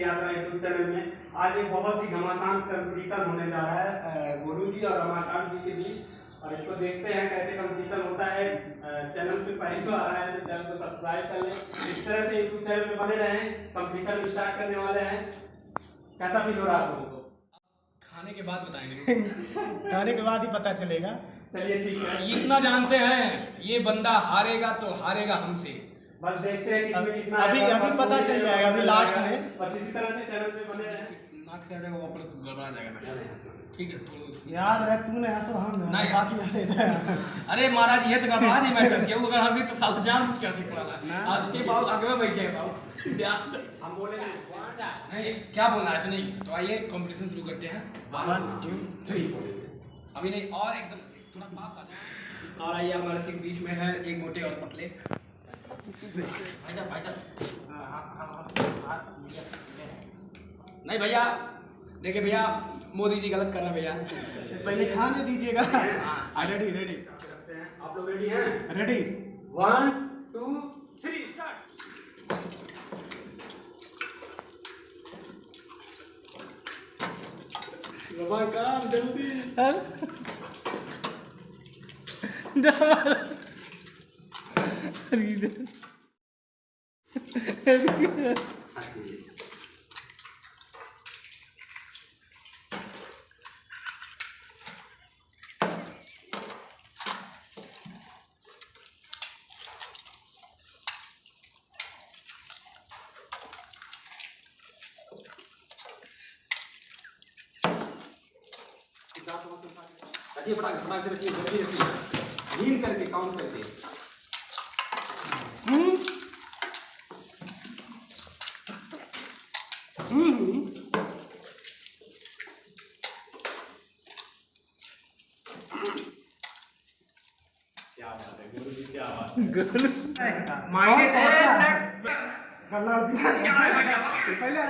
यात्रा YouTube channel में आज एक बहुत ही घमासान कंपटीशन होने जा रहा है गोलू जी और रमाकांत जी के बीच, और इसको देखते हैं कैसे कंपटीशन होता है। चैनल पे पहली बार आ रहा है तो चैनल को सब्सक्राइब कर लें। इस तरह से यूट्यूब चैनल पे बने रहें। कंपटीशन स्टार्ट करने वाले हैं। कैसा फील हो रहा है आप लोगों को? खाने के बाद बताएंगे। खाने के बाद ही पता चलेगा। चलिए ठीक है, इतना जानते हैं ये बंदा हारेगा तो हारेगा हमसे। बस देखते हैं किसमें कितना अभी है। अभी पता चल जाएगा, अभी लास्ट में। बस इसी तरह से चैनल पे बने रहें। नाक से आ जाएगा वापस गड़बड़ा जाएगा। ठीक है थोड़ा याद रहे तूने हंसो हम नहीं। बाकी अरे महाराज ये तो गड़बड़ा नहीं मैटर क्यों अगर हम भी तो साल जान मुझ कर पड़ा आज के बाबू आगे में बैठे बाबू हम बोले नहीं क्या बोलना है ऐसे नहीं। तो आइए कंपटीशन शुरू करते हैं। 1 2 3 अभी नहीं और एकदम थोड़ा पास आ जाए। और आइए हमारे सिर्फ बीच में है एक मोटे और पतले भाई साहब नहीं भैया देखिए भैया मोदी जी गलत कर रहे हैं भैया। पहले खाने दीजिएगा। हाँ रेडी रेडी रखते हैं। आप लोग रेडी हैं? Ready 1 2 3 start. रमाकांत जल्दी रखिए फटाक से रखिए, जल्दी रखिए, हील करके काउंट करके। क्या बात है गुरु जी, क्या बात है। मायने गला पहले